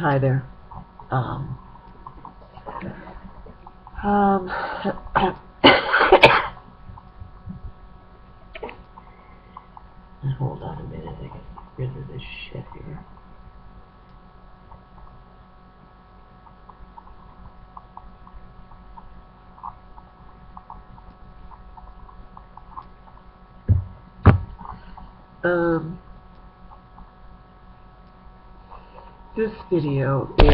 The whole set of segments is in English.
Hi there. Um, um, hold on a minute, I get rid of this shit here. This video is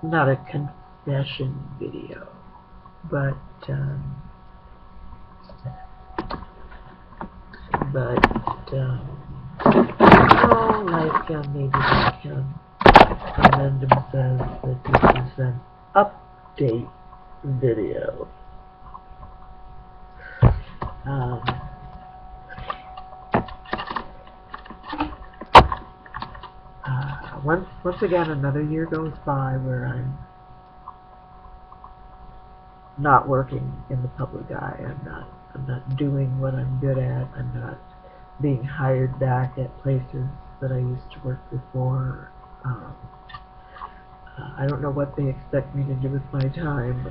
not a confession video, but maybe I can amend and says that this is an update video. Once again, another year goes by where I'm not working in the public eye. I'm not doing what I'm good at. I'm not being hired back at places that I used to work before. I don't know what they expect me to do with my time.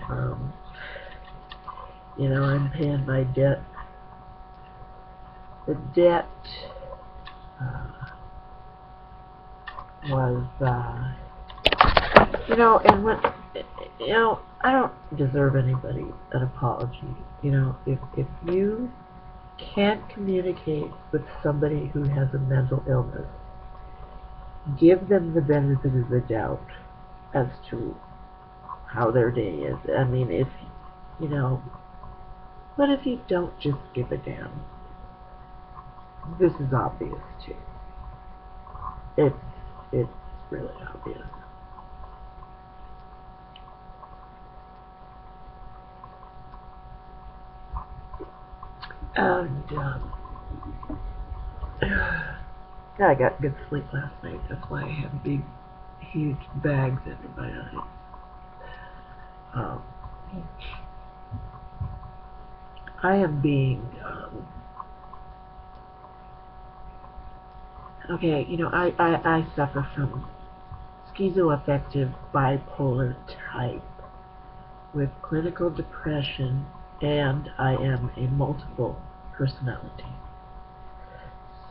I'm paying my debt. The debt was, I don't deserve anybody an apology. If you can't communicate with somebody who has a mental illness, give them the benefit of the doubt as to how their day is. I mean, what if you don't just give a damn? This is obvious too. It's really obvious. And I got good sleep last night. That's why I have big, huge bags under my eyes. I am being okay. I suffer from schizoaffective bipolar type with clinical depression, and I am a multiple personality.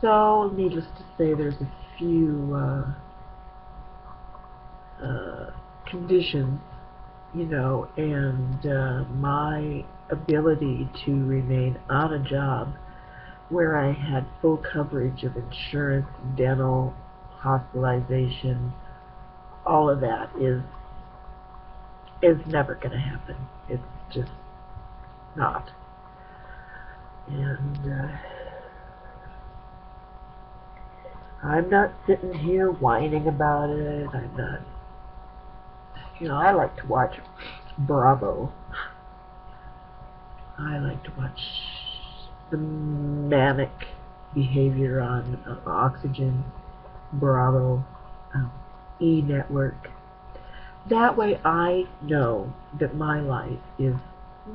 So, needless to say, there's a few conditions, and my ability to remain on a job where I had full coverage of insurance, dental, hospitalization, all of that is never going to happen. It's just not. And I'm not sitting here whining about it. I'm not. I like to watch Bravo. I like to watch the manic behavior on Oxygen, Bravo, E! Network. That way I know that my life is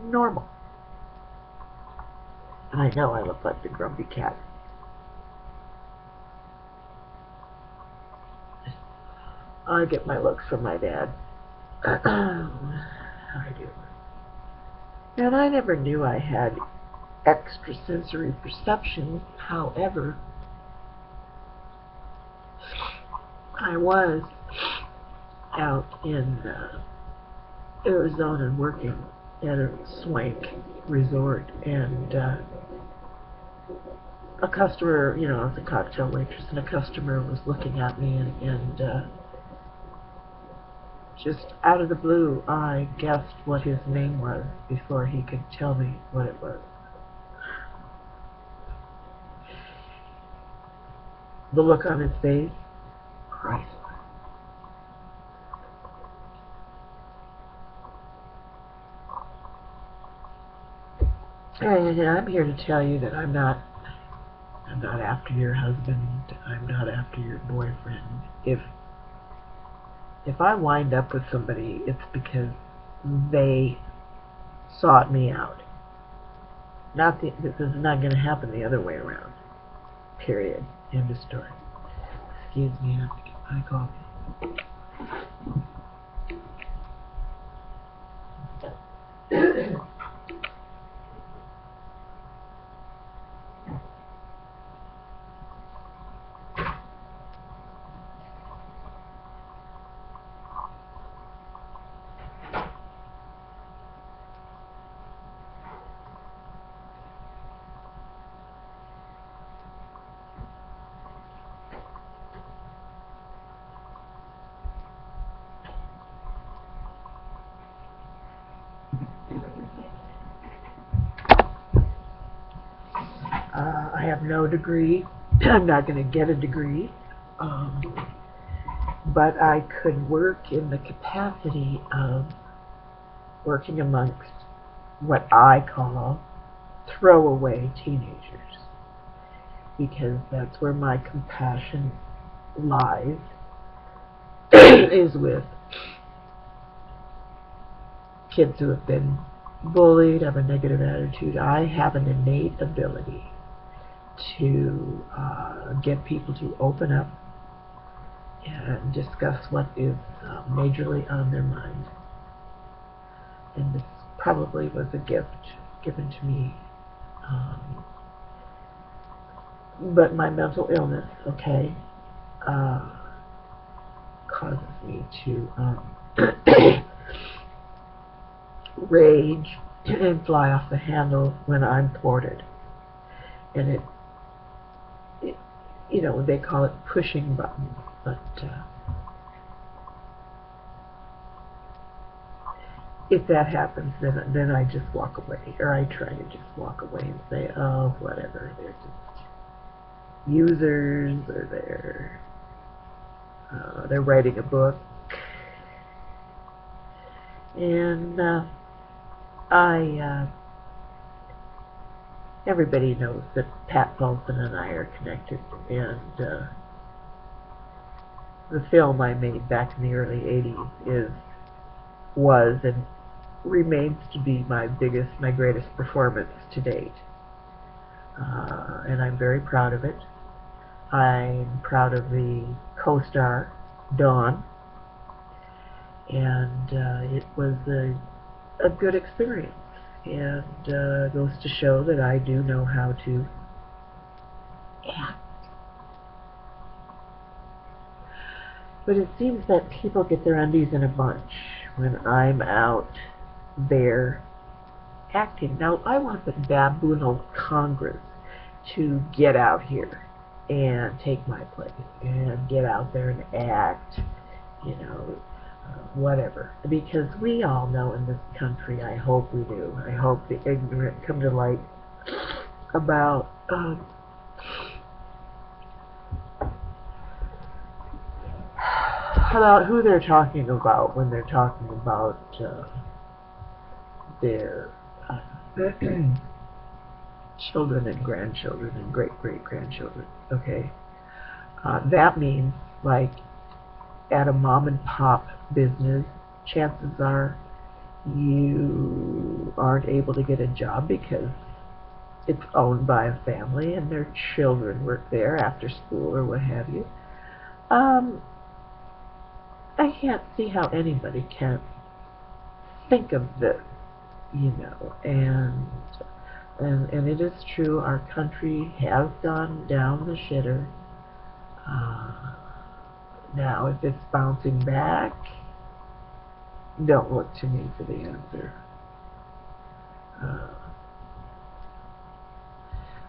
normal. And I know I look like the grumpy cat. I get my looks from my dad. I do. And I never knew I had extrasensory perception. However, I was out in Arizona working at a swank resort, and a customer, I was a cocktail waitress, and a customer was looking at me, and just out of the blue, I guessed what his name was before he could tell me what it was. The look on his face, priceless. And I'm here to tell you that I'm not after your husband. I'm not after your boyfriend. If I wind up with somebody, it's because they sought me out. This is not going to happen the other way around. Period. End of story. Excuse me, I have to get my coffee. I have no degree. I'm not going to get a degree. But I could work in the capacity of working amongst what I call throwaway teenagers, because that's where my compassion lies, is with kids who have been bullied, have a negative attitude. I have an innate ability to get people to open up and discuss what is majorly on their mind. And this probably was a gift given to me. But my mental illness, okay, causes me to rage and fly off the handle when I'm thwarted. And it you know, they call it pushing buttons, but if that happens, then I just walk away, or I try to just walk away and say, oh, whatever, they're just users, or they're writing a book. And everybody knows that Pat Paulson and I are connected, and the film I made back in the early 80s was and remains to be my greatest performance to date. And I'm very proud of it. I'm proud of the co-star, Dawn, and it was a good experience, and goes to show that I do know how to act. But it seems that people get their undies in a bunch when I'm out there acting. Now, I want the baboonal Congress to get out here and take my place and get out there and act, you know, whatever. Because we all know in this country, I hope we do, I hope the ignorant come to light about who they're talking about when they're talking about their children and grandchildren and great-great-grandchildren, okay? That means, like, at a mom-and-pop business, chances are you aren't able to get a job because it's owned by a family and their children work there after school or what have you. I can't see how anybody can think of this, you know, and it is true, our country has gone down the shitter. Now, if it's bouncing back, don't look to me for the answer.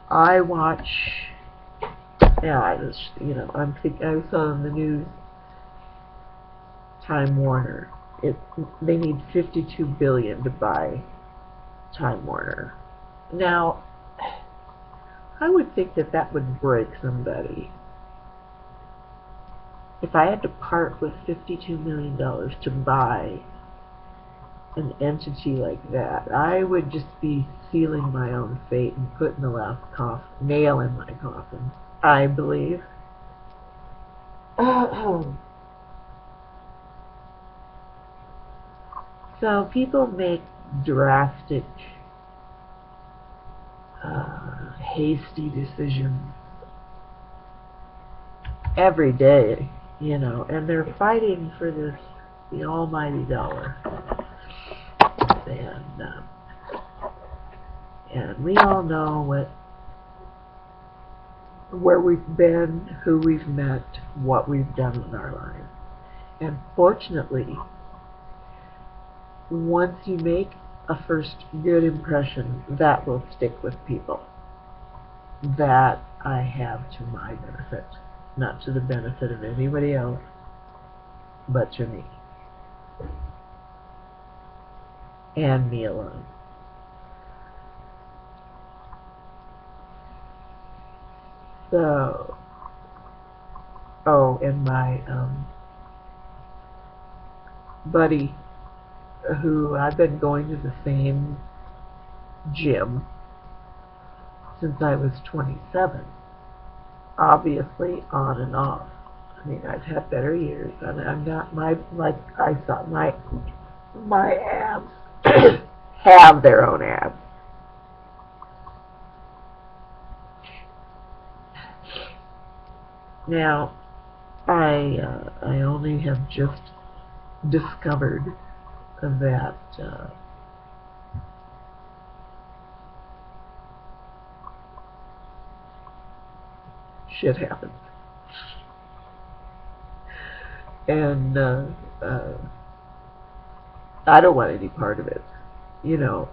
I watch, I saw on the news, Time Warner. They need $52 billion to buy Time Warner. Now, I would think that would break somebody. If I had to part with $52 million to buy an entity like that, I would just be sealing my own fate and putting the last nail in my coffin, I believe. So people make drastic, hasty decisions every day, you know, and they're fighting for this, the almighty dollar. And we all know where we've been, who we've met, what we've done in our lives. And fortunately, once you make a first good impression, that will stick with people. That I have to my benefit, not to the benefit of anybody else, but to me. And me alone. So, oh, and my buddy, who I've been going to the same gym since I was 27, obviously on and off. I mean, I've had better years, and I'm not like I thought my abs have their own abs. Now, I only have just discovered that shit happens, and I don't want any part of it. You know,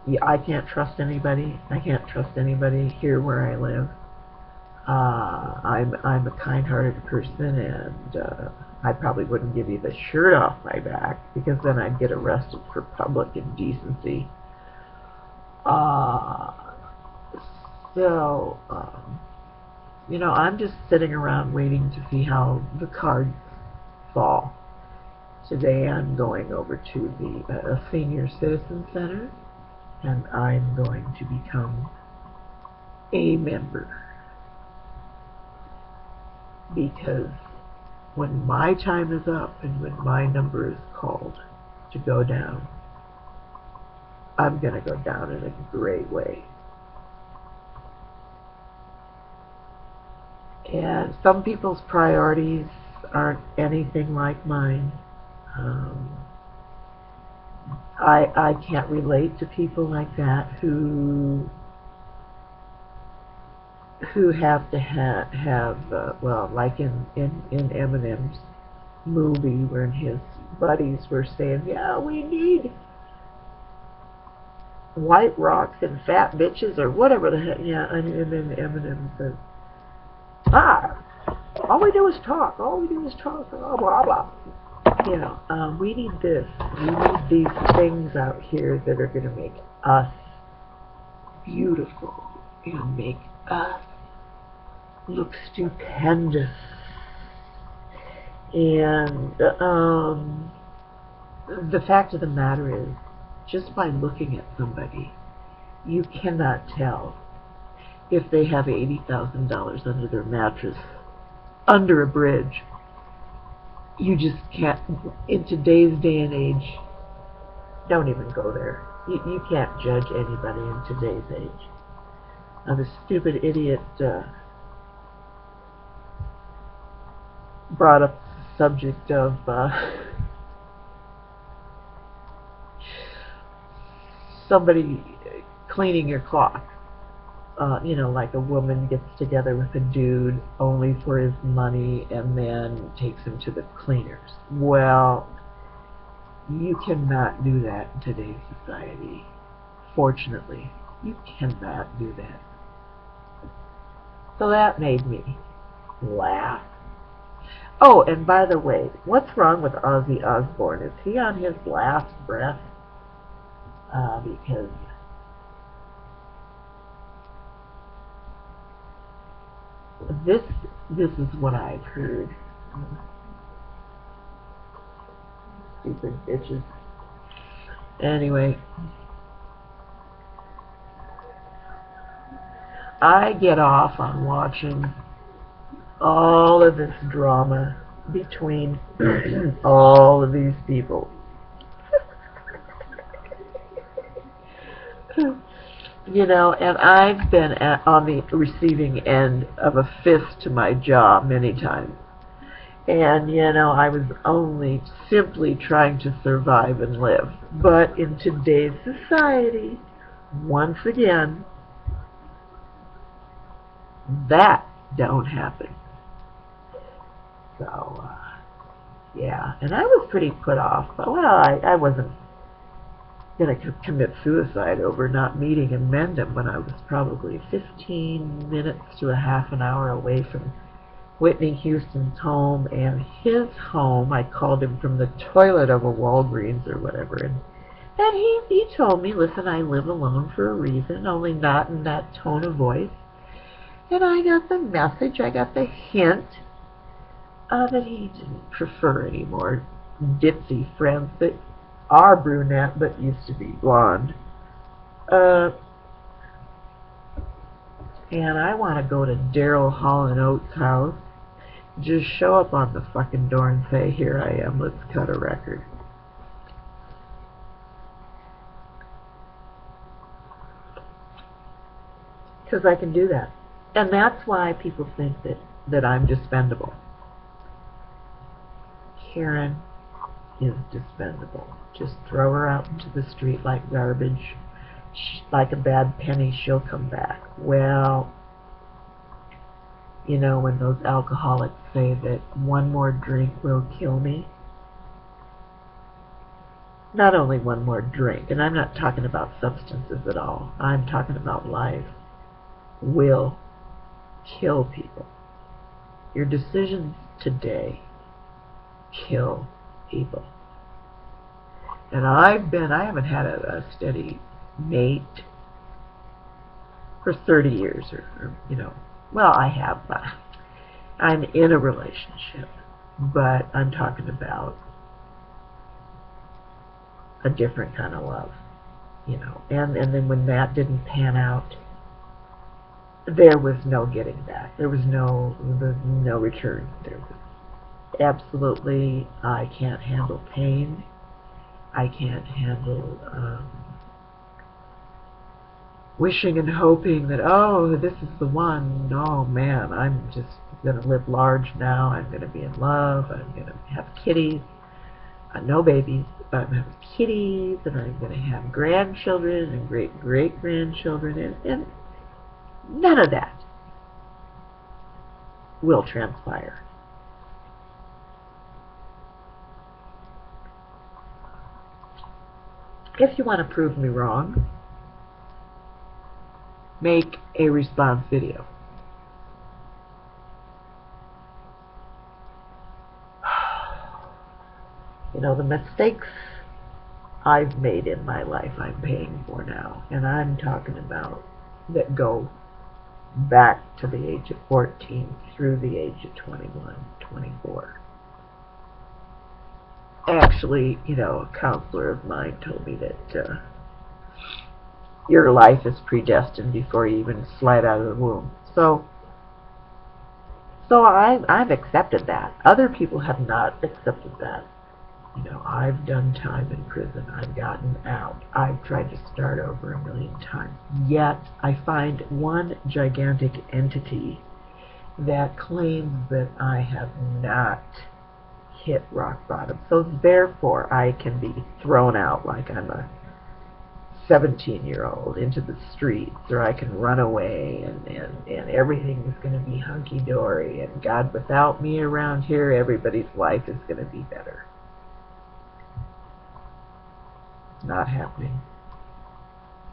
yeah, I can't trust anybody. I can't trust anybody here where I live. I'm a kind-hearted person, and I probably wouldn't give you the shirt off my back, because then I'd get arrested for public indecency. So, you know, I'm just sitting around waiting to see how the cards fall. Today I'm going over to the Senior Citizen Center, and I'm going to become a member. Because when my time is up and when my number is called to go down, I'm going to go down in a great way. And some people's priorities aren't anything like mine. I can't relate to people like that who have to have well, like in Eminem's movie, where his buddies were saying, yeah, we need white rocks and fat bitches, or whatever the heck, yeah, and then Eminem says, all we do is talk, blah, blah, blah. You know, we need this, we need these things out here that are going to make us beautiful and make us look stupendous. And the fact of the matter is, just by looking at somebody, you cannot tell if they have $80,000 under their mattress, under a bridge. You just can't. In today's day and age, don't even go there. You can't judge anybody in today's age. Now, the stupid idiot brought up the subject of somebody cleaning your clock. You know, like a woman gets together with a dude only for his money and then takes him to the cleaners. Well, you cannot do that in today's society. Fortunately, you cannot do that. So that made me laugh. Oh, and by the way, what's wrong with Ozzy Osbourne? Is he on his last breath? Because this is what I've heard. Stupid bitches. Anyway, I get off on watching all of this drama between all of these people. You know, and I've been on the receiving end of a fist to my jaw many times. And, you know, I was only simply trying to survive and live. But in today's society, once again, that don't happen. So, yeah. And I was pretty put off. Well, I wasn't going to commit suicide over not meeting and Mendham when I was probably 15 minutes to a half an hour away from Whitney Houston's home and his home. I called him from the toilet of a Walgreens or whatever, and he told me, listen, I live alone for a reason, only not in that tone of voice. And I got the message, I got the hint that he didn't prefer any more ditzy friends that are brunette but used to be blonde. And I want to go to Daryl Hall and Oates' house. Just show up on the fucking door and say, here I am, let's cut a record. Because I can do that. And that's why people think that I'm dispendable. Karen is dispendable. Just throw her out into the street like garbage. Like a bad penny, she'll come back. Well, you know, when those alcoholics say that one more drink will kill me, not only one more drink, and I'm not talking about substances at all, I'm talking about life, will kill people. Your decisions today kill people. And I haven't had a steady mate for 30 years, or you know, well, I have, but I'm in a relationship, but I'm talking about a different kind of love, you know, and then when that didn't pan out, there was no getting back. There was no return. There was absolutely, I can't handle pain. I can't handle wishing and hoping that, oh, this is the one. Oh, man, I'm just going to live large now. I'm going to be in love. I'm going to have kitties. No babies, but I'm going to have kitties, and I'm going to have grandchildren and great-great-grandchildren, and none of that will transpire. If you want to prove me wrong, make a response video. You know, the mistakes I've made in my life I'm paying for now, and I'm talking about that go back to the age of 14 through the age of 21, 24. Actually, you know, a counselor of mine told me that your life is predestined before you even slide out of the womb. So I've accepted that. Other people have not accepted that. You know, I've done time in prison. I've gotten out. I've tried to start over a million times. Yet I find one gigantic entity that claims that I have not hit rock bottom. So therefore I can be thrown out like I'm a 17-year-old into the streets, or I can run away and everything is going to be hunky-dory, and God, without me around here, everybody's life is going to be better. Not happening.